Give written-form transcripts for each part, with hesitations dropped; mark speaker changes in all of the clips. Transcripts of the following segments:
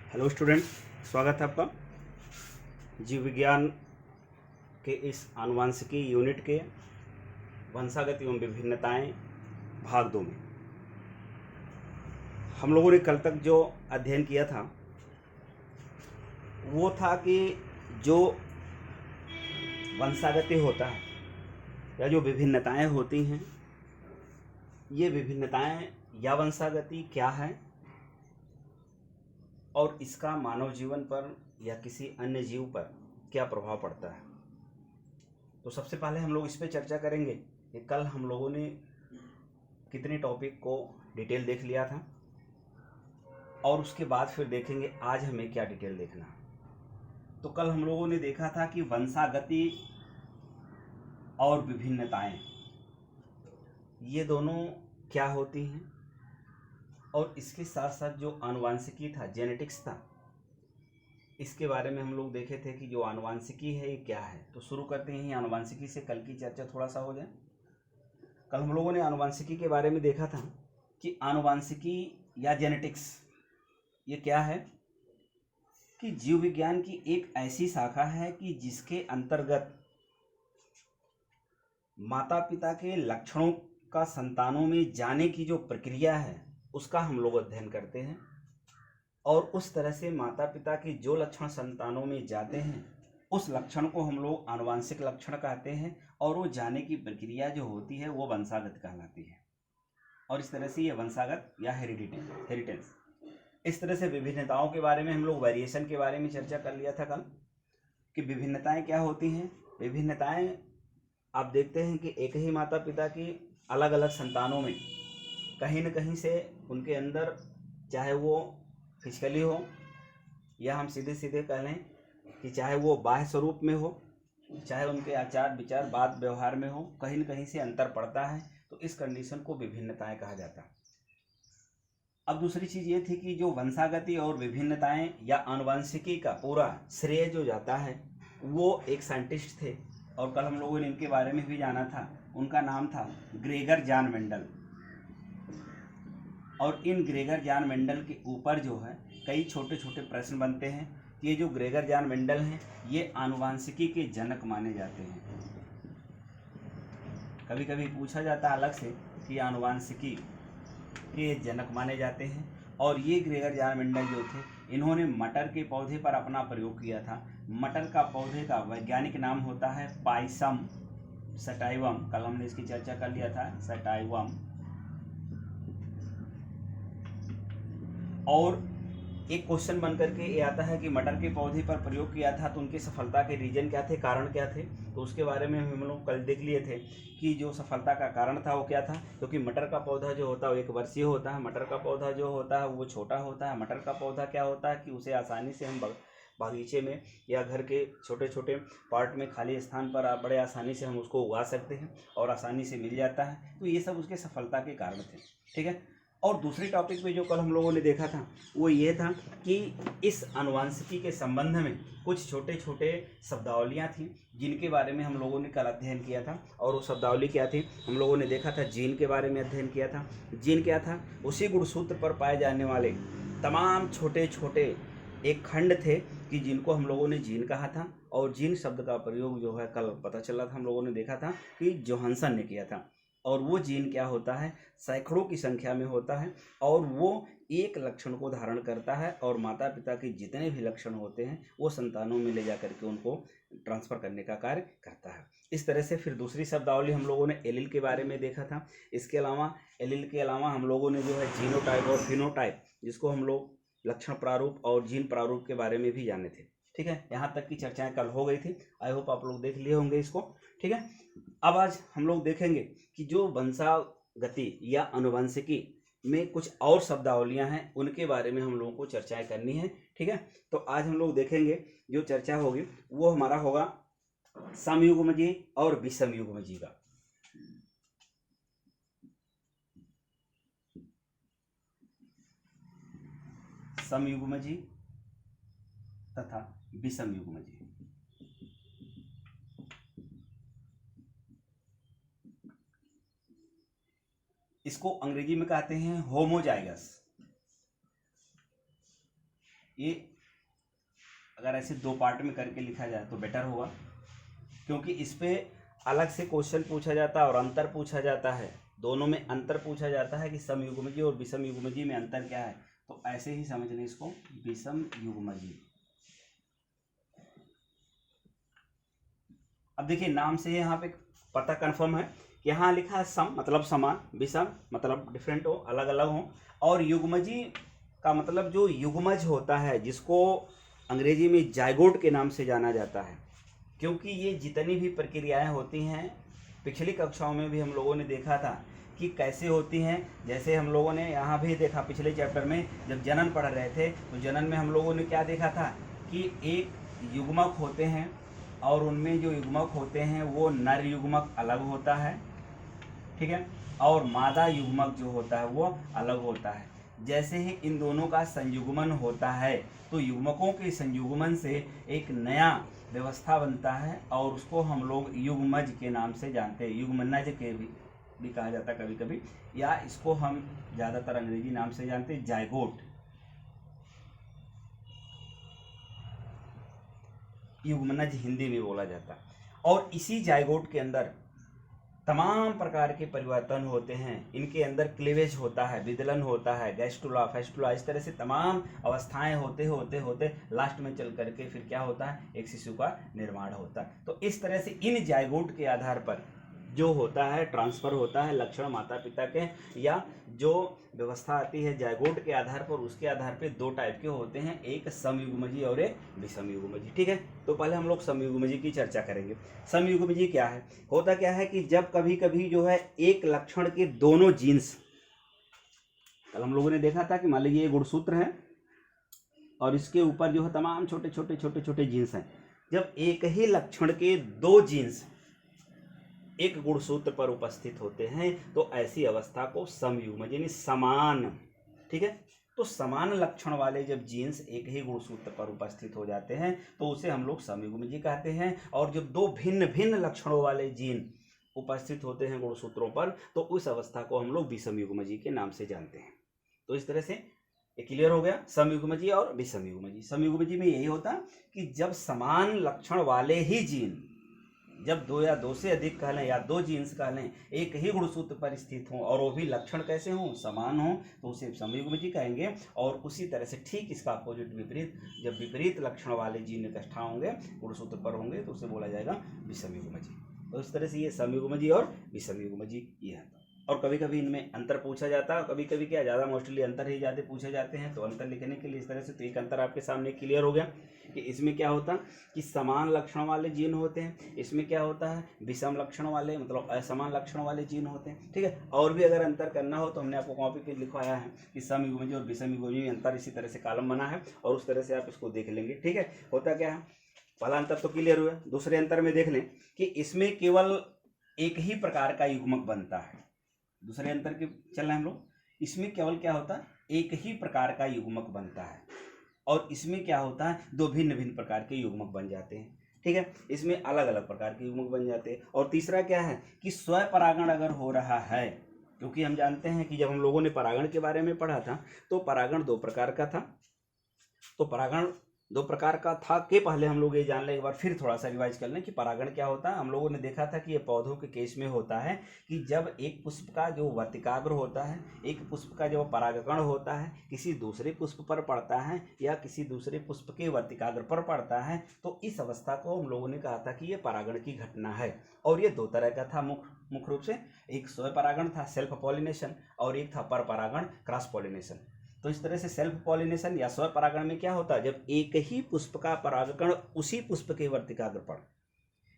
Speaker 1: Hello student, स्वागत है आपका जीव विज्ञान के इस आनुवांशिकी यूनिट के वंशागत एवं विभिन्नताएं भाग 2 में। हम लोगों ने कल तक जो अध्ययन किया था वो था कि जो वंशागति होता है या जो विभिन्नताएं होती हैं, ये विभिन्नताएं या वंशागति क्या है और इसका मानव जीवन पर या किसी अन्य जीव पर क्या प्रभाव पड़ता है। तो सबसे पहले हम लोग इस पे चर्चा करेंगे कि कल हम लोगों ने कितने टॉपिक को डिटेल देख लिया था और उसके बाद फिर देखेंगे आज हमें क्या डिटेल देखना है। तो कल हम लोगों ने देखा था कि वंशागति और विभिन्नताएं ये दोनों क्या होती हैं, और इसके साथ साथ जो आनुवांशिकी था, जेनेटिक्स था, इसके बारे में हम लोग देखे थे कि जो आनुवांशिकी है ये क्या है। तो शुरू करते हैं आनुवांशिकी से, कल की चर्चा थोड़ा सा हो जाए। कल हम लोगों ने आनुवांशिकी के बारे में देखा था कि आनुवांशिकी या जेनेटिक्स ये क्या है कि जीव विज्ञान की एक ऐसी शाखा है कि जिसके अंतर्गत माता पिता के लक्षणों का संतानों में जाने की जो प्रक्रिया है उसका हम लोग अध्ययन करते हैं, और उस तरह से माता पिता के जो लक्षण संतानों में जाते हैं उस लक्षण को हम लोग आनुवांशिक लक्षण कहते हैं, और वो जाने की प्रक्रिया जो होती है वो वंशागत कहलाती है। और इस तरह से ये वंशागत या हेरिटेंस। इस तरह से विभिन्नताओं के बारे में हम लोग वेरिएशन के बारे में चर्चा कर लिया था कल कि विभिन्नताएं क्या होती हैं। विभिन्नताएं आप देखते हैं कि एक ही माता पिता की अलग अलग संतानों में कहीं न कहीं से उनके अंदर, चाहे वो फिजिकली हो या हम सीधे सीधे कह लें कि चाहे वो बाह्य स्वरूप में हो, चाहे उनके आचार विचार बात व्यवहार में हो, कहीं न कहीं से अंतर पड़ता है। तो इस कंडीशन को विभिन्नताएं कहा जाता है। अब दूसरी चीज़ ये थी कि जो वंशागति और विभिन्नताएं या आनुवंशिकी का पूरा श्रेय जो जाता है वो एक साइंटिस्ट थे, और कल हम लोगों ने इनके बारे में भी जाना था। उनका नाम था ग्रेगर जॉन मेंडल। और इन ग्रेगर जॉन मेंडल के ऊपर जो है कई छोटे छोटे प्रश्न बनते हैं। ये जो ग्रेगर जॉन मेंडल हैं ये आनुवांशिकी के जनक माने जाते हैं। कभी कभी पूछा जाता है अलग से कि आनुवांशिकी के जनक माने जाते हैं। और ये ग्रेगर जॉन मेंडल जो थे, इन्होंने मटर के पौधे पर अपना प्रयोग किया था। मटर का पौधे का वैज्ञानिक नाम होता है पाइसम सटाइवम। कल हमने इसकी चर्चा कर लिया था, सटाइवम। और एक क्वेश्चन बन करके ये आता है कि मटर के पौधे पर प्रयोग किया था तो उनकी सफलता के रीजन क्या थे, कारण क्या थे। तो उसके बारे में हम लोग कल देख लिए थे कि जो सफलता का कारण था वो क्या था। क्योंकि मटर का पौधा जो होता है वो एक वर्षीय होता है। मटर का पौधा जो होता है वो छोटा होता है। मटर का पौधा क्या होता है कि उसे आसानी से हम बागीचे में या घर के छोटे छोटे पार्ट में खाली स्थान पर बड़े आसानी से हम उसको उगा सकते हैं और आसानी से मिल जाता है। तो ये सब उसके सफलता के कारण थे, ठीक है। और दूसरे टॉपिक पे जो कल हम लोगों ने देखा था वो ये था कि इस आनुवांशिकी के संबंध में कुछ छोटे छोटे शब्दावलियाँ थी जिनके बारे में हम लोगों ने कल अध्ययन किया था। और वो शब्दावली क्या थी, हम लोगों ने देखा था जीन के बारे में अध्ययन किया था। जीन क्या था, उसी गुणसूत्र पर पाए जाने वाले तमाम छोटे छोटे एक खंड थे कि जिनको हम लोगों ने जीन कहा था। और जीन शब्द का प्रयोग जो है कल पता चला था, हम लोगों ने देखा था कि जोहानसन ने किया था। और वो जीन क्या होता है, सैकड़ों की संख्या में होता है, और वो एक लक्षण को धारण करता है और माता पिता के जितने भी लक्षण होते हैं वो संतानों में ले जा करके उनको ट्रांसफ़र करने का कार्य करता है। इस तरह से फिर दूसरी शब्दावली हम लोगों ने एलील के बारे में देखा था। इसके अलावा एलील के अलावा हम लोगों ने जो है जीनोटाइप और फिनोटाइप, जिसको हम लोग लक्षण प्रारूप और जीन प्रारूप के बारे में भी जाने थे, ठीक है। यहाँ तक की चर्चाएं कल हो गई थी। आई होप आप लोग देख लिए होंगे इसको, ठीक है। अब आज हम लोग देखेंगे कि जो वंशागति या आनुवंशिकी में कुछ और शब्दावलियां हैं उनके बारे में हम लोगों को चर्चाएं करनी है, ठीक है। तो आज हम लोग देखेंगे जो चर्चा होगी वो हमारा होगा समयुग्मजी और विषमयुग्मजी का। समयुग्मजी तथा विषमयुग्मजी। इसको अंग्रेजी में कहते हैं होमोजाइगस। ये अगर ऐसे दो पार्ट में करके लिखा जाए तो बेटर होगा, क्योंकि इस पे अलग से क्वेश्चन पूछा जाता है और अंतर पूछा जाता है, दोनों में अंतर पूछा जाता है कि समयुग्मजी और विषम युग्मजी में अंतर क्या है। तो ऐसे ही समझ लें इसको, विषम युग्मजी। अब देखिए नाम से यहाँ पे पता कंफर्म है कि यहाँ लिखा है सम मतलब समान, विषम मतलब डिफरेंट हो, अलग अलग हो, और युग्मजी का मतलब जो युग्मज होता है, जिसको अंग्रेजी में जाइगोट के नाम से जाना जाता है। क्योंकि ये जितनी भी प्रक्रियाएं होती हैं, पिछली कक्षाओं में भी हम लोगों ने देखा था कि कैसे होती हैं। जैसे हम लोगों ने यहाँ भी देखा पिछले चैप्टर में, जब जनन पढ़ रहे थे तो जनन में हम लोगों ने क्या देखा था कि एक युग्मक होते हैं और उनमें जो युग्मक होते हैं वो नर युग्मक अलग होता है, ठीक है, और मादा युग्मक जो होता है वो अलग होता है। जैसे ही इन दोनों का संयुग्मन होता है तो युग्मकों के संयुग्मन से एक नया व्यवस्था बनता है और उसको हम लोग युग्मज के नाम से जानते हैं, युग्मनज के भी कहा जाता है कभी कभी, या इसको हम ज़्यादातर अंग्रेजी नाम से जानते हैं जाइगोट। युग्मनज हिंदी में बोला जाता है। और इसी जाइगोट के अंदर तमाम प्रकार के परिवर्तन होते हैं। इनके अंदर क्लीवेज होता है, विदलन होता है, गैस्ट्रुला, फेस्टुला, इस तरह से तमाम अवस्थाएं होते होते होते लास्ट में चल करके फिर क्या होता है, एक शिशु का निर्माण होता है। तो इस तरह से इन जाइगोट के आधार पर जो होता है ट्रांसफर होता है लक्षण माता पिता के, या जो व्यवस्था आती है जाइगोट के आधार पर, उसके आधार पे दो टाइप के होते हैं, एक समयुग्मजी और एक विषम युग्मजी। ठीक है, तो पहले हम लोग समयुग्मजी की चर्चा करेंगे। समयुग्मजी क्या है, होता क्या है कि जब कभी कभी जो है एक लक्षण के दोनों जीन्स, कल हम लोगों ने देखा था कि मान लीजिए ये गुणसूत्र है और इसके ऊपर जो है तमाम छोटे छोटे छोटे छोटे जीन्स हैं। जब एक ही लक्षण के दो जीन्स एक गुणसूत्र पर उपस्थित होते हैं तो ऐसी अवस्था को समयुग्मज यानी समान, ठीक है, तो समान लक्षण वाले जब जीन्स एक ही गुणसूत्र पर उपस्थित हो जाते हैं तो उसे हम लोग समयुग्मजी कहते हैं। और जब दो भिन्न भिन्न लक्षणों वाले जीन उपस्थित होते हैं गुणसूत्रों पर तो उस अवस्था को हम लोग विषम युग्मजी के नाम से जानते हैं। तो इस तरह से ये क्लियर हो गया समयुग्मजी और विषम युग्मजी। समयुग्मजी में यही होता कि जब समान लक्षण वाले ही जीन, जब दो या दो से अधिक कह लें या दो जीन्स कह लें, एक ही गुणसूत्र पर स्थित हों और वो भी लक्षण कैसे हों, समान हों, तो उसे समयुग्मजी कहेंगे। और उसी तरह से ठीक इसका अपोजिट विपरीत, जब विपरीत लक्षण वाले जीन इकट्ठा होंगे गुणसूत्र पर होंगे तो उसे बोला जाएगा विषम युग्मजी। तो इस तरह से ये समयुग्मजी और विषम युग्मजी ये है। और कभी कभी इनमें अंतर पूछा जाता है, कभी कभी क्या ज़्यादा मोस्टली अंतर ही ज़्यादा पूछे जाते हैं, तो अंतर लिखने के लिए इस तरह से तो एक अंतर आपके सामने क्लियर हो गया कि इसमें क्या होता कि समान लक्षण वाले जीन होते हैं, इसमें क्या होता है विषम लक्षण वाले मतलब असमान लक्षण वाले जीन होते हैं। ठीक है, और भी अगर अंतर करना हो तो हमने आपको कॉपी पे लिखवाया है कि समयुग्मजी और विषम युग्मजी में अंतर, इसी तरह से कॉलम बना है और उस तरह से आप इसको देख लेंगे। ठीक है, होता क्या है, पहला अंतर तो क्लियर हुआ, दूसरे अंतर में देख लें कि इसमें केवल एक ही प्रकार का युग्मक बनता है। दूसरे अंतर के चल रहे हैं हम लोग, इसमें केवल क्या होता है एक ही प्रकार का युग्मक बनता है और इसमें क्या होता है दो भिन्न भिन्न प्रकार के युग्मक बन जाते हैं। ठीक है, इसमें अलग अलग प्रकार के युग्मक बन जाते हैं। और तीसरा क्या है कि स्वपरागण अगर हो रहा है, क्योंकि हम जानते हैं कि जब हम लोगों ने परागण के बारे में पढ़ा था तो परागण दो प्रकार का था। तो परागण दो प्रकार का था कि पहले हम लोग ये जान लें, एक बार फिर थोड़ा सा रिवाइज कर लें कि परागण क्या होता है। हम लोगों ने देखा था कि ये पौधों के केस में होता है कि जब एक पुष्प का जो वर्तिकाग्र होता है, एक पुष्प का जो परागकण होता है किसी दूसरे पुष्प पर पड़ता है या किसी दूसरे पुष्प के वर्तिकाग्र पर पड़ता है, तो इस अवस्था को हम लोगों ने कहा था कि ये परागण की घटना है। और ये दो तरह का था मुख्य रूप से, एक स्वपरागण था सेल्फ पॉलिनेशन और एक था पर परागण क्रॉस पॉलिनेशन। तो इस तरह से सेल्फ पॉलिनेशन या स्वपरागण में क्या होता है, जब एक ही पुष्प का परागकण उसी पुष्प के वर्तिकाग्र पर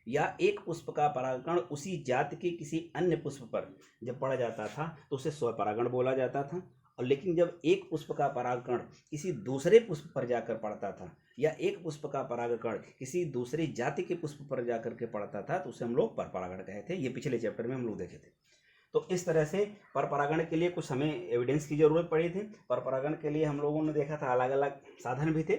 Speaker 1: या एक पुष्प का परागकण उसी जाति के किसी अन्य पुष्प पर जब पड़ जाता था तो उसे स्वपरागण बोला जाता था। और लेकिन जब एक पुष्प का परागकण किसी दूसरे पुष्प पर जाकर पड़ता था या एक पुष्प का परागकण किसी दूसरी जाति के पुष्प पर जाकर के पड़ता था तो उसे हम लोग परपरागण कहे थे। ये पिछले चैप्टर में हम लोग देखे थे। तो इस तरह से परपरागण के लिए कुछ हमें एविडेंस की जरूरत पड़ी थी। परपरागण के लिए हम लोगों ने देखा था अलग अलग साधन भी थे,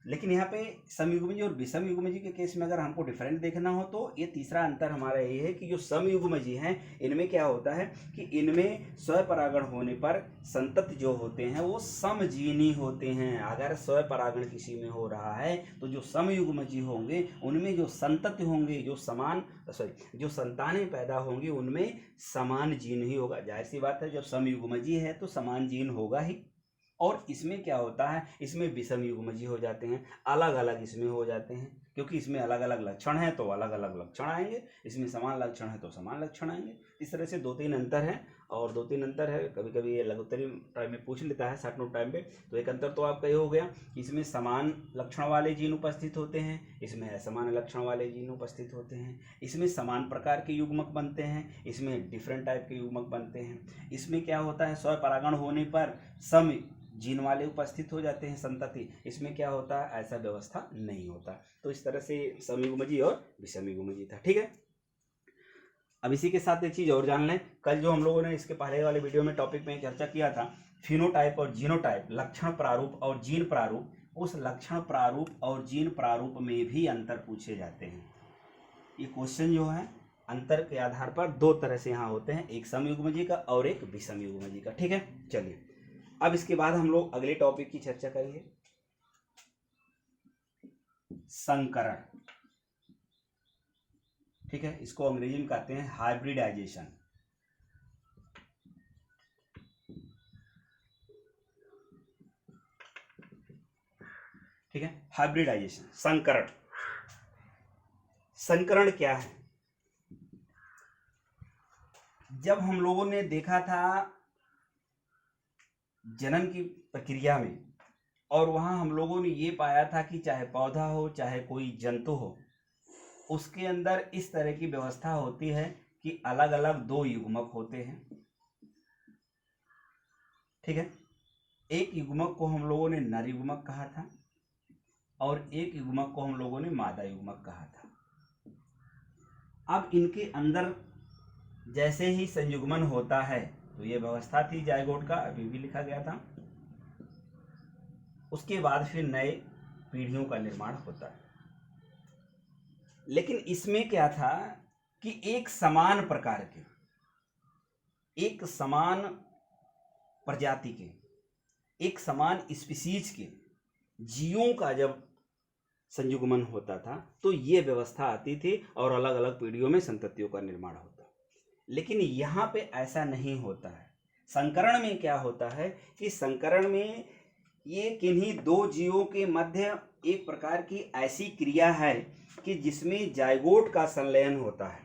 Speaker 1: लेकिन यहाँ पे समयुग्मजी और विषमयुग्मजी के केस में अगर हमको डिफरेंट देखना हो तो ये तीसरा अंतर हमारा ये है कि जो समयुग्मजी हैं इनमें क्या होता है कि इनमें स्वपरागण होने पर संतति जो होते हैं वो समजीनी होते हैं। अगर स्वपरागण किसी में हो रहा है तो जो समयुग्मजी होंगे उनमें जो संतति होंगे, जो संतानें पैदा होंगी उनमें समान जीन ही होगा। जाहिर सी बात है, जब समयुग्मजी है तो समान जीन होगा ही। और इसमें क्या होता है, इसमें विषमयुग्मजी हो जाते हैं, अलग अलग इसमें हो जाते हैं, क्योंकि इसमें अलग अलग लक्षण है तो अलग अलग लक्षण आएंगे, इसमें समान लक्षण है तो समान लक्षण आएंगे। इस तरह से 2-3 अंतर है, और 2-3 अंतर है। कभी कभी ये लघुत्तरी टाइम में पूछ लेता है शॉर्ट नोट टाइम पे। तो एक अंतर तो आपका ये हो गया कि इसमें समान लक्षण वाले जीन उपस्थित होते हैं, इसमें असमान लक्षण वाले जीन उपस्थित होते हैं। इसमें समान प्रकार के युग्मक बनते हैं, इसमें डिफरेंट टाइप के युग्मक बनते हैं। इसमें क्या होता है, स्वपरागण होने पर सम जीन वाले उपस्थित हो जाते हैं संतति। इसमें क्या होता है, ऐसा व्यवस्था नहीं होता। तो इस तरह से समयुग्मजी और विषमयुग्मजी था। ठीक है, अब इसी के साथ एक चीज़ और जान लें। कल जो हम लोगों ने इसके पहले वाले वीडियो में टॉपिक में चर्चा किया था, फिनोटाइप और जीनोटाइप, लक्षण प्रारूप और जीन प्रारूप, उस लक्षण प्रारूप और जीन प्रारूप में भी अंतर पूछे जाते हैं। ये क्वेश्चन जो है अंतर के आधार पर 2 तरह से यहाँ होते हैं, एक समयुग्मजी का और एक विषमयुग्मजी का। ठीक है, चलिए अब इसके बाद हम लोग अगले टॉपिक की चर्चा करेंगे, संकरण। ठीक है, इसको अंग्रेजी में कहते हैं हाइब्रिडाइजेशन। ठीक है, हाइब्रिडाइजेशन, संकरण। संकरण क्या है? जब हम लोगों ने देखा था जनन की प्रक्रिया में, और वहां हम लोगों ने ये पाया था कि चाहे पौधा हो चाहे कोई जंतु हो, उसके अंदर इस तरह की व्यवस्था होती है कि अलग अलग 2 युग्मक होते हैं। ठीक है, एक युग्मक को हम लोगों ने नर युग्मक कहा था और एक युग्मक को हम लोगों ने मादा युग्मक कहा था। अब इनके अंदर जैसे ही संयुग्मन होता है, तो ये व्यवस्था थी जायगोट का, अभी भी लिखा गया था, उसके बाद फिर नए पीढ़ियों का निर्माण होता है। लेकिन इसमें क्या था कि एक समान प्रकार के, एक समान प्रजाति के, एक समान स्पीसीज के जीवों का जब संयुग्मन होता था तो ये व्यवस्था आती थी और अलग अलग पीढ़ियों में संततियों का निर्माण होता। लेकिन यहाँ पे ऐसा नहीं होता है। संकरण में क्या होता है कि संकरण में ये किन्हीं 2 जीवों के मध्य एक प्रकार की ऐसी क्रिया है कि जिसमें जायगोट का संलयन होता है।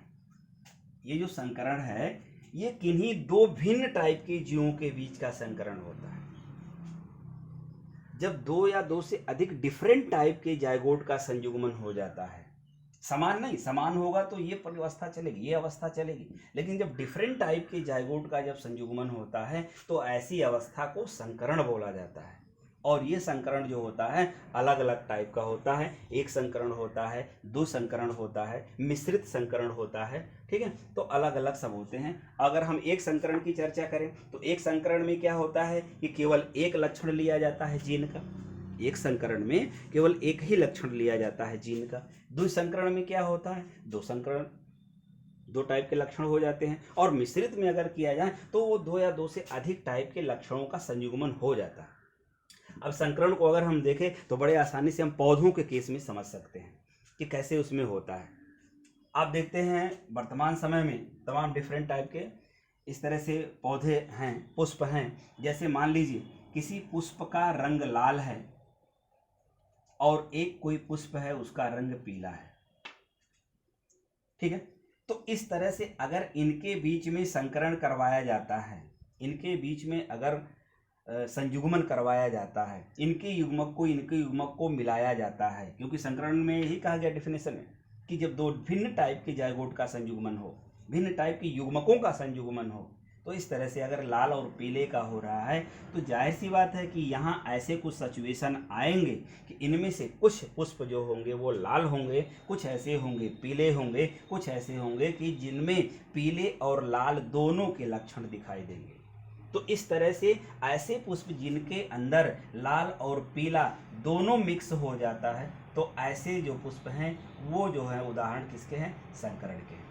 Speaker 1: ये जो संकरण है ये किन्हीं 2 भिन्न टाइप के जीवों के बीच का संकरण होता है। जब 2 या 2 से अधिक डिफरेंट टाइप के जायगोट का संयुग्मन हो जाता है, समान नहीं, समान होगा तो ये व्यवस्था चलेगी, ये अवस्था चलेगी, लेकिन जब डिफरेंट टाइप के जायगोट का जब संयुग्मन होता है तो ऐसी अवस्था को संकरण बोला जाता है। और ये संकरण जो होता है अलग अलग टाइप का होता है। एक संकरण होता है, 2 संकरण होता है, मिश्रित संकरण होता है। ठीक है, तो अलग अलग सब होते हैं। अगर हम एक संकरण की चर्चा करें तो एक संकरण में क्या होता है कि केवल एक लक्षण लिया जाता है जीन का। एक संकरण में केवल एक ही लक्षण लिया जाता है जीन का। 2 संकरण में क्या होता है, 2 संकरण, 2 टाइप के लक्षण हो जाते हैं। और मिश्रित में अगर किया जाए तो वो 2 या 2 से अधिक टाइप के लक्षणों का संयुग्मन हो जाता है। अब संकरण को अगर हम देखें तो बड़े आसानी से हम पौधों के केस में समझ सकते हैं कि कैसे उसमें होता है। आप देखते हैं वर्तमान समय में तमाम डिफरेंट टाइप के इस तरह से पौधे हैं, पुष्प हैं। जैसे मान लीजिए किसी पुष्प का रंग लाल है और एक कोई पुष्प है उसका रंग पीला है। ठीक है, तो इस तरह से अगर इनके बीच में संकरण करवाया जाता है, इनके बीच में अगर संयुग्मन करवाया जाता है, इनके युग्मक को मिलाया जाता है, क्योंकि संकरण में यही कहा गया डेफिनेशन में कि जब 2 भिन्न टाइप के जायगोट का संयुग्मन हो, भिन्न टाइप के युग्मकों का संयुग्मन हो, तो इस तरह से अगर लाल और पीले का हो रहा है तो जाहिर सी बात है कि यहाँ ऐसे कुछ सिचुएशन आएंगे कि इनमें से कुछ पुष्प जो होंगे वो लाल होंगे, कुछ ऐसे होंगे पीले होंगे, कुछ ऐसे होंगे कि जिनमें पीले और लाल दोनों के लक्षण दिखाई देंगे। तो इस तरह से ऐसे पुष्प जिनके अंदर लाल और पीला दोनों मिक्स हो जाता है, तो ऐसे जो पुष्प हैं वो जो है उदाहरण किसके हैं? संकरण के।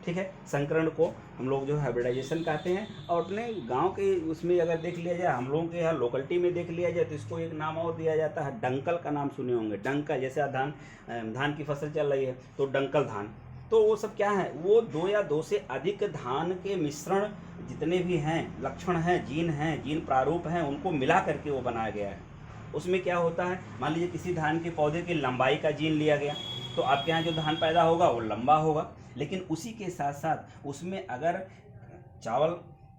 Speaker 1: ठीक है, संकरण को हम लोग जो हाइब्रिडाइजेशन कहते हैं। और अपने गांव के उसमें अगर देख लिया जाए, हम लोगों के यहाँ लोकलिटी में देख लिया जाए, तो इसको एक नाम और दिया जाता है, डंकल का नाम सुने होंगे। डंकल, जैसे धान की फसल चल रही है तो डंकल धान, तो वो सब क्या है? वो 2 या 2 से अधिक धान के मिश्रण जितने भी हैं, लक्षण हैं, जीन प्रारूप हैं, उनको मिला करके वो बनाया गया है। उसमें क्या होता है, मान लीजिए किसी धान के पौधे की लंबाई का जीन लिया गया, तो आपके यहाँ जो धान पैदा होगा वो लंबा होगा, लेकिन उसी के साथ साथ उसमें अगर चावल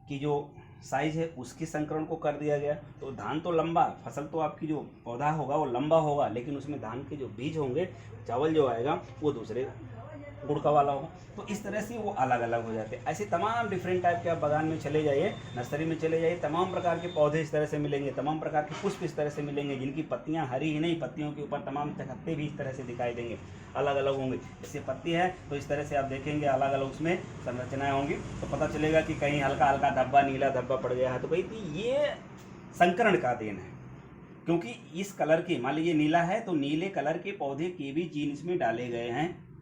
Speaker 1: की जो साइज है उसके संकरण को कर दिया गया, तो धान तो लंबा, फसल तो आपकी जो पौधा होगा वो लंबा होगा, लेकिन उसमें धान के जो बीज होंगे, चावल जो आएगा वो दूसरे गुड़ का वाला होगा। तो इस तरह से वो अलग अलग हो जाते हैं। ऐसे तमाम डिफरेंट टाइप के आप बागान में चले जाइए, नर्सरी में चले जाइए, तमाम प्रकार के पौधे इस तरह से मिलेंगे, तमाम प्रकार के पुष्प इस तरह से मिलेंगे, जिनकी पत्तियां हरी ही नहीं, पत्तियों के ऊपर तमाम चकत्ते भी इस तरह से दिखाई देंगे, अलग अलग होंगे। जैसे पत्ती है तो इस तरह से आप देखेंगे अलग अलग उसमें संरचनाएं होंगी, तो पता चलेगा कि कहीं हल्का हल्का धब्बा, नीला धब्बा पड़ गया है, तो कहीं ये संकरण का देन है। क्योंकि इस कलर के, मान लीजिए नीला है तो नीले कलर के पौधे के भी जीन इसमें डाले गए हैं,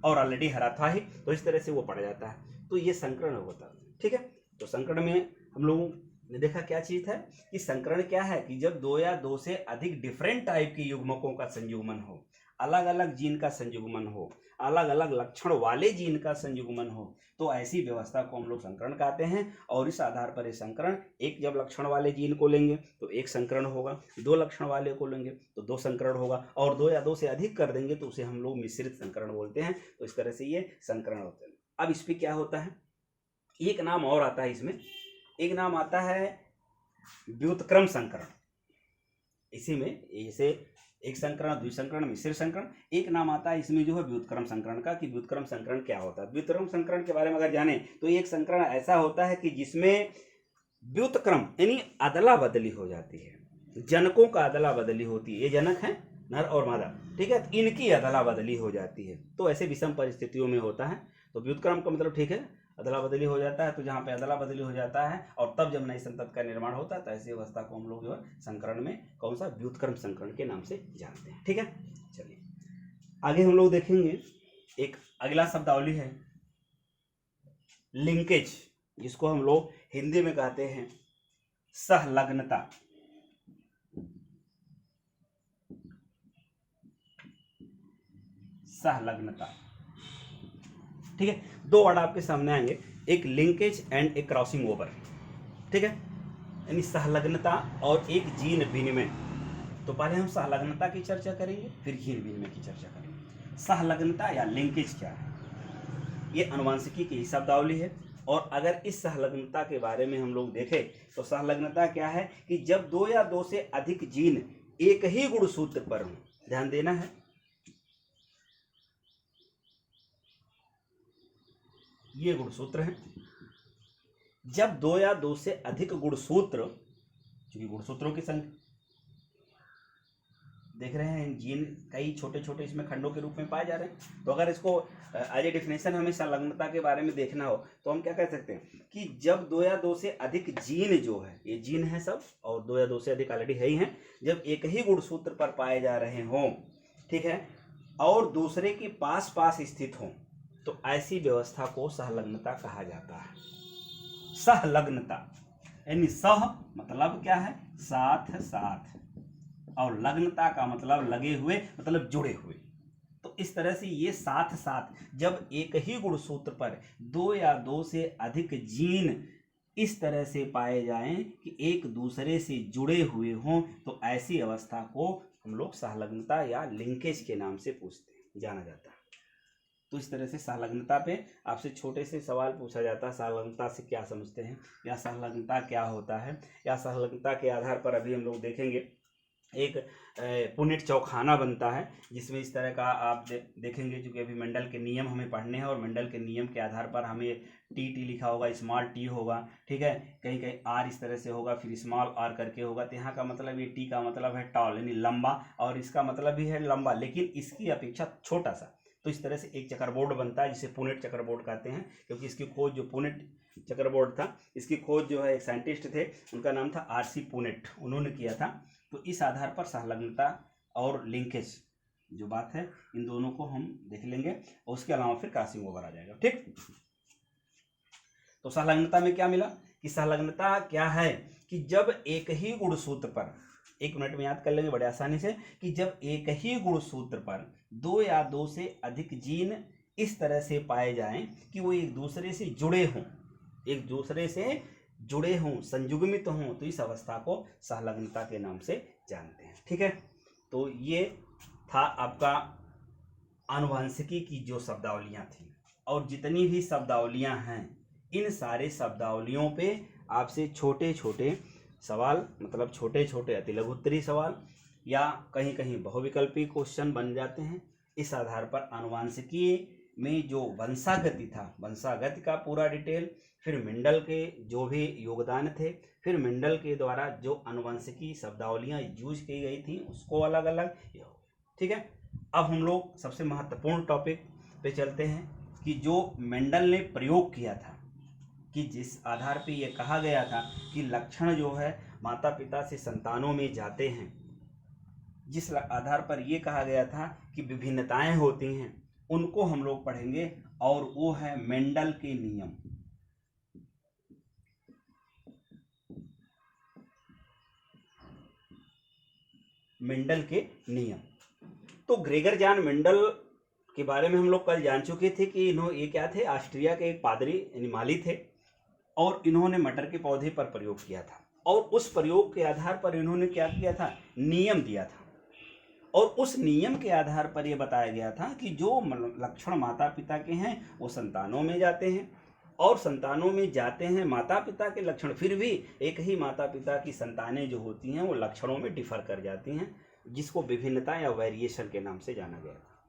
Speaker 1: और ऑलरेडी हरा था ही, तो इस तरह से वो पड़ जाता है, तो ये संकरण होता है। ठीक है, तो संकरण में हम लोगों ने देखा क्या चीज है कि संकरण क्या है कि जब 2 या 2 से अधिक डिफरेंट टाइप के युग्मकों का संयुग्मन हो, अलग अलग जीन का संयुग्मन हो, अलग अलग लक्षण वाले जीन का संयुग्मन हो, तो ऐसी व्यवस्था को हम लोग संकरण कहते हैं। और इस आधार पर ये संकरण, एक जब लक्षण वाले जीन को लेंगे तो एक संकरण होगा, 2 लक्षण वाले को लेंगे तो 2 संकरण होगा, और 2 या 2 से अधिक कर देंगे तो उसे हम लोग मिश्रित संकरण बोलते हैं। तो इस तरह से ये संकरण होते हैं। अब इस पर क्या होता है, एक नाम और आता है इसमें, एक नाम आता है व्युत्क्रम संकरण। इसी में जैसे एक संकरण, द्विसंकरण, मिश्र संकरण, एक नाम आता है इसमें जो है व्युत्क्रम संकरण का, कि व्युत्क्रम संकरण क्या होता है। व्युत्क्रम संकरण के बारे में अगर जाने तो एक संकरण ऐसा होता है कि जिसमें व्युत्क्रम यानी अदला बदली हो जाती है, जनकों का अदला बदली होती है। ये जनक है नर और मादा, ठीक है, इनकी अदला बदली हो जाती है, तो ऐसे विषम परिस्थितियों में होता है। तो व्युत्क्रम का मतलब, ठीक है, अदला बदली हो जाता है, तो जहाँ पे अदला बदली हो जाता है और तब जब नई संतति का निर्माण होता है, तो ऐसी अवस्था को हम लोग जो है संकरण में कौन सा, व्युत्क्रम संकरण के नाम से जानते हैं। ठीक है, चलिए आगे हम लोग देखेंगे। एक अगला शब्दावली है लिंकेज, जिसको हम लोग हिंदी में कहते हैं सहलग्नता। सहलग्नता, ठीक है, 2 वर्ड आपके सामने आएंगे, एक लिंकेज एंड एक क्रॉसिंग ओवर। ठीक है, यानी सहलग्नता और एक जीन विनिमय। तो पहले हम सहलग्नता की चर्चा करेंगे, फिर जीन विनिमय की चर्चा करेंगे। सहलग्नता या लिंकेज क्या है? ये अनुवांशिकी की शब्दावली है। और अगर इस सहलग्नता के बारे में हम लोग देखें तो सहलग्नता क्या है कि जब 2 या 2 से अधिक जीन एक ही गुणसूत्र पर हों, ध्यान देना है, ये गुणसूत्र है। जब 2 या 2 से अधिक गुणसूत्र, क्योंकि गुणसूत्रों की संख्या देख रहे हैं, जीन कई छोटे छोटे इसमें खंडों के रूप में पाए जा रहे हैं, तो अगर इसको एज ए डिफिनेशन हमें संलग्नता के बारे में देखना हो तो हम क्या कह सकते हैं कि जब 2 या 2 से अधिक जीन जो है, ये जीन है सब, और 2 या 2 से अधिक ऑलरेडी है ही हैं, जब एक ही गुणसूत्र पर पाए जा रहे हों, ठीक है, और दूसरे के पास पास स्थित हों, तो ऐसी व्यवस्था को सहलग्नता कहा जाता है। सहलग्नता यानी सह मतलब क्या है, साथ साथ, और लग्नता का मतलब लगे हुए, मतलब जुड़े हुए। तो इस तरह से ये साथ साथ, जब एक ही गुणसूत्र पर 2 या 2 से अधिक जीन इस तरह से पाए जाएं कि एक दूसरे से जुड़े हुए हों, तो ऐसी अवस्था को हम लोग सहलग्नता या लिंकेज के नाम से पूछते हैं, जाना जाता है। तो इस तरह से सहलग्नता पे आपसे छोटे से सवाल पूछा जाता है, सहलग्नता से क्या समझते हैं, या सहलग्नता क्या होता है, या सहलग्नता के आधार पर अभी हम लोग देखेंगे एक पुनेट चौखाना बनता है, जिसमें इस तरह का आप देखेंगे, चूँकि अभी मंडल के नियम हमें पढ़ने हैं, और मंडल के नियम के आधार पर हमें टी लिखा होगा, स्मॉल टी होगा, ठीक है, कहीं कहीं आर इस तरह से होगा, फिर स्मॉल आर करके होगा। तो यहाँ का मतलब, ये टी का मतलब है टॉल यानी लंबा, और इसका मतलब भी है लंबा, लेकिन इसकी अपेक्षा छोटा सा, तो इस तरह से एक चकरबोर्ड बनता है जिसे पुनेट चकरबोर्ड कहते हैं, क्योंकि इसकी खोज जो पुनेट चकरबोर्ड था, इसकी खोज जो है एक साइंटिस्ट थे, उनका नाम था आरसी पुनेट, उन्होंने किया था। तो इस आधार पर संलग्नता और लिंकेज जो बात है इन दोनों को हम देख लेंगे, और उसके अलावा फिर क्रॉसिंग ओवर आ जाएगा। ठीक, तो संलग्नता में क्या मिला कि संलग्नता क्या है कि जब एक ही गुणसूत्र पर, एक मिनट में याद कर लेंगे बड़े आसानी से, कि जब एक ही गुणसूत्र पर दो या दो से अधिक जीन इस तरह से पाए जाएं कि वो एक दूसरे से जुड़े हों, एक दूसरे से जुड़े हों, संयुग्मित हों, तो इस अवस्था को संलग्नता के नाम से जानते हैं। ठीक है, तो ये था आपका आनुवंशिकी की जो शब्दावलियां थी, और जितनी भी शब्दावलियां हैं इन सारे शब्दावलियों पे आपसे छोटे छोटे सवाल, मतलब छोटे छोटे अतिलघुत्तरी सवाल या कहीं कहीं बहुविकल्पी क्वेश्चन बन जाते हैं। इस आधार पर आनुवंशिकी में जो वंशागति था, वंशागति का पूरा डिटेल, फिर मेंडल के जो भी योगदान थे, फिर मेंडल के द्वारा जो आनुवंशिकी शब्दावलियां यूज की गई थी उसको अलग अलग। ठीक है, अब हम लोग सबसे महत्वपूर्ण टॉपिक पे चलते हैं कि जो मेंडल ने प्रयोग किया था, कि जिस आधार पे ये कहा गया था कि लक्षण जो है माता पिता से संतानों में जाते हैं, जिस आधार पर ये कहा गया था कि विभिन्नताएं होती हैं, उनको हम लोग पढ़ेंगे, और वो है मेंडल के नियम। मेंडल के नियम, तो ग्रेगर जान मेंडल के बारे में हम लोग कल जान चुके थे कि ये क्या थे, ऑस्ट्रिया के एक पादरी यानी माली थे, और इन्होंने मटर के पौधे पर प्रयोग किया था, और उस प्रयोग के आधार पर इन्होंने क्या किया था, नियम दिया था, और उस नियम के आधार पर यह बताया गया था कि जो लक्षण माता पिता के हैं वो संतानों में जाते हैं, और संतानों में जाते हैं माता पिता के लक्षण, फिर भी एक ही माता पिता की संतानें जो होती हैं वो लक्षणों में डिफर कर जाती हैं, जिसको विभिन्नता या वेरिएशन के नाम से जाना गया था।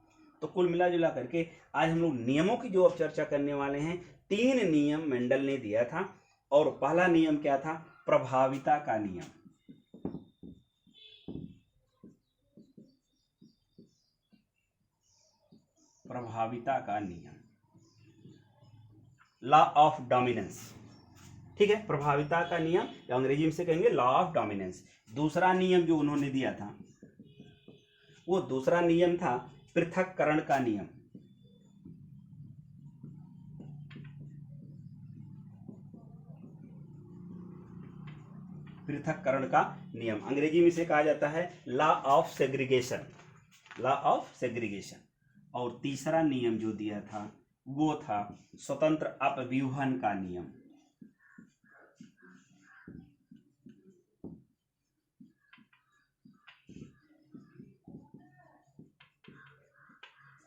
Speaker 1: तो कुल मिला जुला करके आज हम लोग नियमों की जो अब चर्चा करने वाले हैं, 3 नियम मेंडल ने दिया था, और पहला नियम क्या था, प्रभाविता का नियम। प्रभाविता का नियम, लॉ ऑफ डोमिनेंस। ठीक है, प्रभाविता का नियम, या अंग्रेजी में से कहेंगे लॉ ऑफ डोमिनेंस। दूसरा नियम जो उन्होंने दिया था, वो दूसरा नियम था पृथक्करण का नियम। पृथक्करण का नियम अंग्रेजी में से कहा जाता है law of segregation, law of segregation. और तीसरा नियम जो दिया था वो था स्वतंत्र अपव्यूहन का नियम।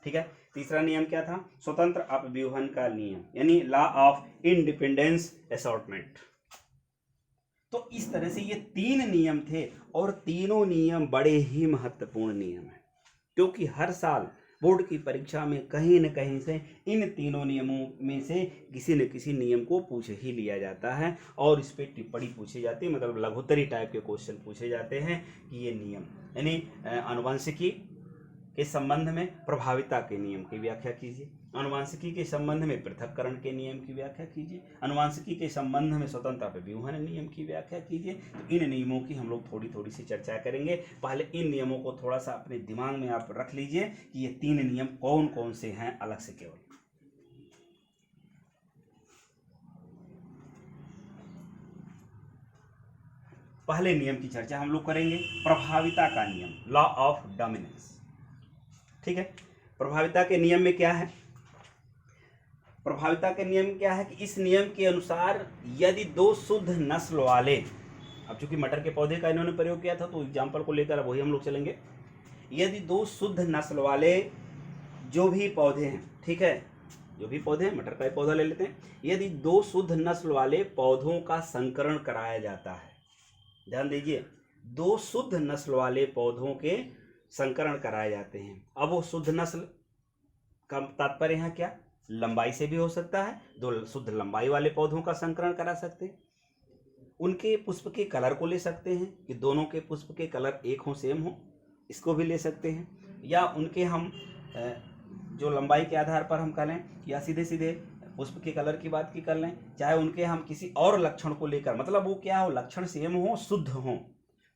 Speaker 1: ठीक है, तीसरा नियम क्या था, स्वतंत्र अपव्यूहन का नियम, यानी लॉ ऑफ इंडिपेंडेंस असॉर्टमेंट। तो इस तरह से ये 3 नियम थे, और तीनों नियम बड़े ही महत्वपूर्ण नियम हैं, क्योंकि हर साल बोर्ड की परीक्षा में कहीं न कहीं से इन तीनों नियमों में से किसी न किसी नियम को पूछ ही लिया जाता है, और इस पर टिप्पणी पूछी जाती है, मतलब लघुत्तरी टाइप के क्वेश्चन पूछे जाते हैं कि ये नियम, यानी आनुवंशिकी के संबंध में प्रभाविता के नियम की व्याख्या कीजिए, आनुवंशिकी के संबंध में पृथक्करण के नियम की व्याख्या कीजिए, आनुवंशिकी के संबंध में स्वतंत्र अपव्यूहन नियम की व्याख्या कीजिए। तो इन नियमों की हम लोग थोड़ी थोड़ी सी चर्चा करेंगे। पहले इन नियमों को थोड़ा सा अपने दिमाग में आप रख लीजिए कि ये 3 नियम कौन कौन से हैं अलग से। केवल पहले नियम की चर्चा हम लोग करेंगे, प्रभाविता का नियम, लॉ ऑफ डोमिनेंस। ठीक है, प्रभाविता के नियम में क्या है, प्रभाविता के नियम क्या है कि इस नियम के अनुसार यदि 2 शुद्ध नस्ल वाले, अब चूंकि मटर के पौधे का इन्होंने प्रयोग किया था तो एग्जाम्पल को लेकर वही हम लोग चलेंगे, यदि 2 शुद्ध नस्ल वाले जो भी पौधे हैं, ठीक है, जो भी पौधे हैं, मटर का ही पौधा ले लेते हैं, यदि 2 शुद्ध नस्ल वाले पौधों का संकरण कराया जाता है, ध्यान दीजिए, 2 शुद्ध नस्ल वाले पौधों के संकरण कराए जाते हैं। अब वो शुद्ध नस्ल का तात्पर्य यहाँ क्या, लंबाई से भी हो सकता है, 2 शुद्ध लंबाई वाले पौधों का संकरण करा सकते हैं, उनके पुष्प के कलर को ले सकते हैं कि दोनों के पुष्प के कलर एक हो, सेम हो, इसको भी ले सकते हैं, या उनके हम जो लंबाई के आधार पर हम कह लें, या सीधे सीधे पुष्प के कलर की बात की कर लें, चाहे उनके हम किसी और लक्षण को लेकर, मतलब वो क्या हो, लक्षण सेम हो, शुद्ध हो।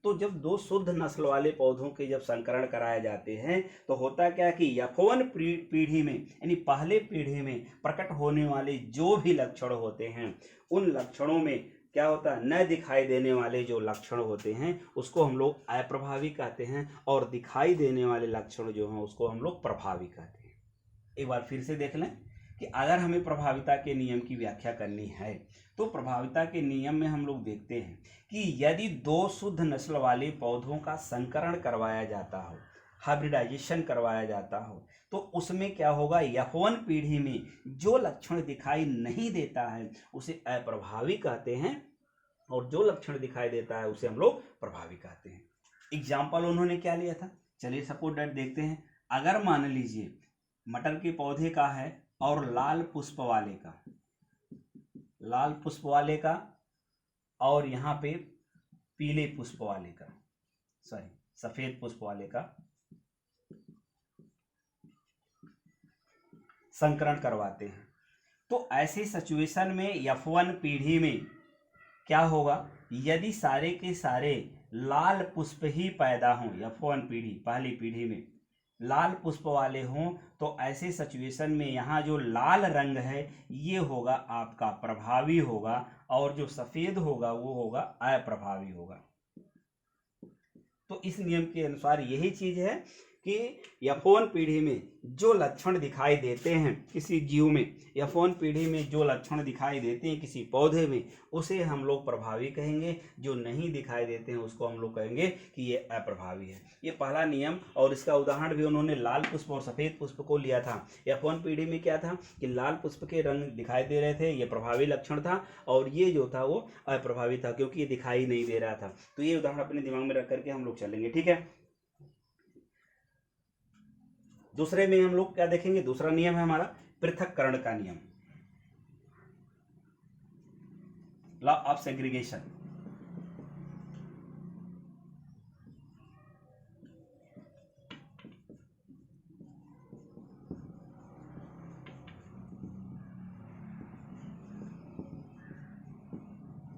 Speaker 1: तो जब दो शुद्ध नस्ल वाले पौधों के जब संकरण कराए जाते हैं तो होता क्या कि यौवन पीढ़ी में, यानी पहले पीढ़ी में प्रकट होने वाले जो भी लक्षण होते हैं, उन लक्षणों में क्या होता है, न दिखाई देने वाले जो लक्षण होते हैं उसको हम लोग अप्रभावी कहते हैं, और दिखाई देने वाले लक्षण जो हैं उसको हम लोग प्रभावी कहते हैं। एक बार फिर से देख लें कि अगर हमें प्रभाविता के नियम की व्याख्या करनी है तो प्रभाविता के नियम में हम लोग देखते हैं कि यदि दो शुद्ध नस्ल वाले पौधों का संकरण करवाया जाता हो, हाइब्रिडाइजेशन करवाया जाता हो, तो उसमें क्या होगा, यौवन पीढ़ी में जो लक्षण दिखाई नहीं देता है उसे अप्रभावी कहते हैं, और जो लक्षण दिखाई देता है उसे हम लोग प्रभावी कहते हैं। एग्जाम्पल उन्होंने क्या लिया था, चलिए सपोज दैट देखते हैं। अगर मान लीजिए मटर के पौधे का है और लाल पुष्प वाले का और यहाँ पे पीले पुष्प वाले का, सफेद पुष्प वाले का संकरण करवाते हैं, तो ऐसी सिचुएशन में यौवन पीढ़ी में क्या होगा, यदि सारे के सारे लाल पुष्प ही पैदा हों, यौवन पीढ़ी पहली पीढ़ी में लाल पुष्प वाले हों, तो ऐसे सिचुएशन में यहाँ जो लाल रंग है ये होगा आपका प्रभावी होगा, और जो सफेद होगा वो होगा अप्रभावी होगा। तो इस नियम के अनुसार यही चीज है कि यौवन पीढ़ी में जो लक्षण दिखाई देते हैं किसी जीव में, यौवन पीढ़ी में जो लक्षण दिखाई देते हैं किसी पौधे में, उसे हम लोग प्रभावी कहेंगे, जो नहीं दिखाई देते हैं उसको हम लोग कहेंगे कि ये अप्रभावी है। ये पहला नियम, और इसका उदाहरण भी उन्होंने लाल पुष्प और सफ़ेद पुष्प को लिया था। यौवन पीढ़ी में क्या था कि लाल पुष्प के रंग दिखाई दे रहे थे, ये प्रभावी लक्षण था, और ये जो था वो अप्रभावी था क्योंकि ये दिखाई नहीं दे रहा था। तो ये उदाहरण अपने दिमाग में रख करके हम लोग चलेंगे, ठीक है। दूसरे में हम लोग क्या देखेंगे, दूसरा नियम है हमारा पृथक्करण का नियम, लॉ ऑफ सेग्रीगेशन।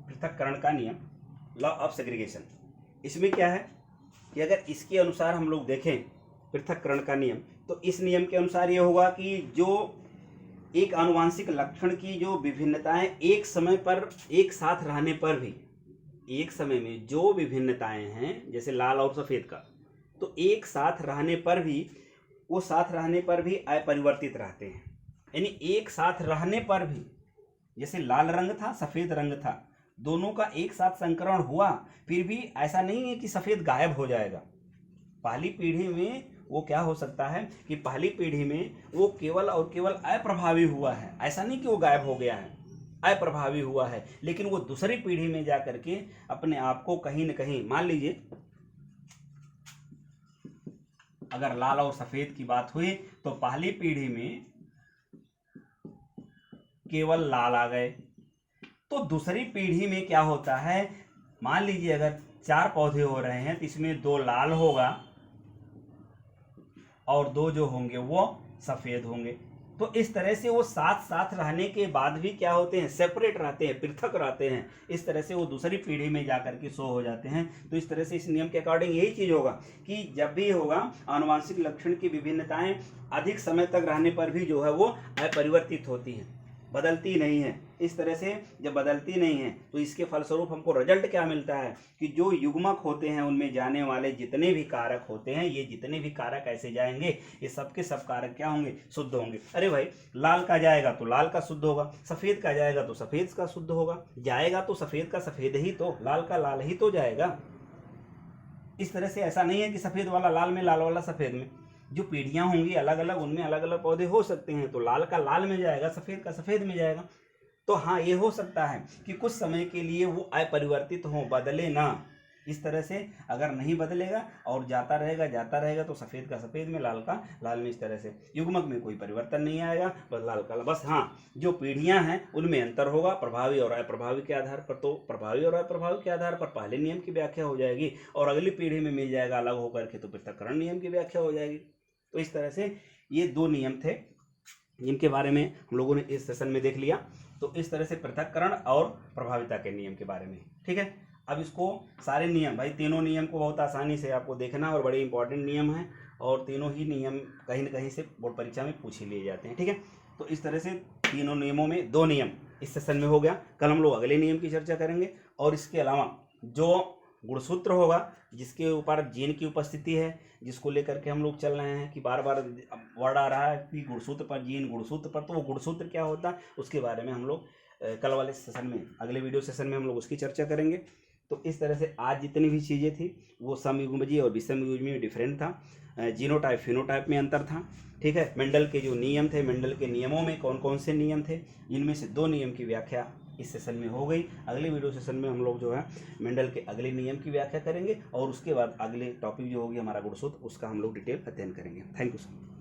Speaker 1: पृथक्करण का नियम, लॉ ऑफ सेग्रीगेशन। इसमें क्या है कि अगर इसके अनुसार हम लोग देखें पृथक्करण का नियम, तो इस नियम के अनुसार ये होगा कि जो एक आनुवांशिक लक्षण की जो विभिन्नताएं एक समय पर एक साथ रहने पर भी, एक समय में जो विभिन्नताएं हैं जैसे लाल और सफ़ेद का, तो एक साथ रहने पर भी वो साथ रहने पर भी अपरिवर्तित रहते हैं। यानी एक साथ रहने पर भी, जैसे लाल रंग था सफ़ेद रंग था, दोनों का एक साथ संकरण हुआ, फिर भी ऐसा नहीं है कि सफ़ेद गायब हो जाएगा। पहली पीढ़ी में वो क्या हो सकता है कि पहली पीढ़ी में वो केवल और केवल अप्रभावी हुआ है, ऐसा नहीं कि वो गायब हो गया है, अप्रभावी हुआ है, लेकिन वो दूसरी पीढ़ी में जा करके अपने आप को कहीं न कहीं, मान लीजिए अगर लाल और सफ़ेद की बात हुई तो पहली पीढ़ी में केवल लाल आ गए, तो दूसरी पीढ़ी में क्या होता है, मान लीजिए अगर 4 पौधे हो रहे हैं तो इसमें 2 लाल होगा और 2 जो होंगे वो सफ़ेद होंगे। तो इस तरह से वो साथ साथ रहने के बाद भी क्या होते हैं, सेपरेट रहते हैं, पृथक रहते हैं। इस तरह से वो दूसरी पीढ़ी में जा करके शो हो जाते हैं। तो इस तरह से इस नियम के अकॉर्डिंग यही चीज़ होगा कि जब भी होगा आनुवांशिक लक्षण की विभिन्नताएं अधिक समय तक रहने पर भी जो है वो अपरिवर्तित होती हैं, बदलती नहीं है। इस तरह से जब बदलती नहीं है तो इसके फलस्वरूप हमको रिजल्ट क्या मिलता है कि जो युग्मक होते हैं उनमें जाने वाले जितने भी कारक होते हैं, ये जितने भी कारक ऐसे जाएंगे, ये सबके सब कारक क्या होंगे, शुद्ध होंगे। अरे भाई, लाल का जाएगा तो लाल का शुद्ध होगा, सफ़ेद का जाएगा तो सफ़ेद का शुद्ध होगा, जाएगा तो सफ़ेद का सफ़ेद ही, तो लाल का लाल ही तो जाएगा। इस तरह से ऐसा नहीं है कि सफ़ेद वाला लाल में, लाल वाला सफ़ेद में। जो पीढ़ियाँ होंगी अलग अलग, उनमें अलग अलग पौधे हो सकते हैं, तो लाल का लाल में जाएगा, सफ़ेद का सफ़ेद में जाएगा। तो हाँ, ये हो सकता है कि कुछ समय के लिए वो अपरिवर्तित हो, बदले ना। इस तरह से अगर नहीं बदलेगा और जाता रहेगा तो सफ़ेद का सफ़ेद में, लाल का लाल में, इस तरह से युग्मक में कोई परिवर्तन नहीं आएगा, बस लाल का। बस हाँ, जो पीढ़ियाँ हैं उनमें अंतर होगा प्रभावी और अप्रभावी के आधार पर। तो प्रभावी और अप्रभावी के आधार पर पहले नियम की व्याख्या हो जाएगी, और अगली पीढ़ी में मिल जाएगा अलग होकर के, तो पृथक्करण नियम की व्याख्या हो जाएगी। तो इस तरह से ये 2 नियम थे जिनके बारे में हम लोगों ने इस सेशन में देख लिया। तो इस तरह से पृथक्करण और प्रभाविता के नियम के बारे में, ठीक है। अब इसको सारे नियम, भाई तीनों नियम को बहुत आसानी से आपको देखना और बड़े इंपॉर्टेंट नियम हैं और तीनों ही नियम कहीं ना कहीं से बोर्ड परीक्षा में पूछ ही लिए जाते हैं, ठीक है। तो इस तरह से तीनों नियमों में 2 नियम इस सेशन में हो गया। कल हम लोग अगले नियम की चर्चा करेंगे और इसके अलावा जो गुणसूत्र होगा जिसके ऊपर जीन की उपस्थिति है, जिसको लेकर के हम लोग चल रहे हैं कि बार बार वर्ड आ रहा है कि गुणसूत्र पर जीन, गुणसूत्र पर, तो वो गुणसूत्र क्या होता है उसके बारे में हम लोग कल वाले सेशन में, अगले वीडियो सेशन में हम लोग उसकी चर्चा करेंगे। तो इस तरह से आज जितनी भी चीज़ें थी वो समयुग्मजीय और विषमयुग्मजीय में डिफरेंट था, जीनोटाइप फिनोटाइप में अंतर था, ठीक है। मेंडल के जो नियम थे, मेंडल के नियमों में कौन कौन से नियम थे, इनमें से 2 नियम की व्याख्या इस सेशन में हो गई। अगले वीडियो सेशन में हम लोग जो है मेंडल के अगले नियम की व्याख्या करेंगे और उसके बाद अगले टॉपिक जो होगी हमारा गुणसूत्र, उसका हम लोग डिटेल अध्ययन करेंगे। Thank you sir.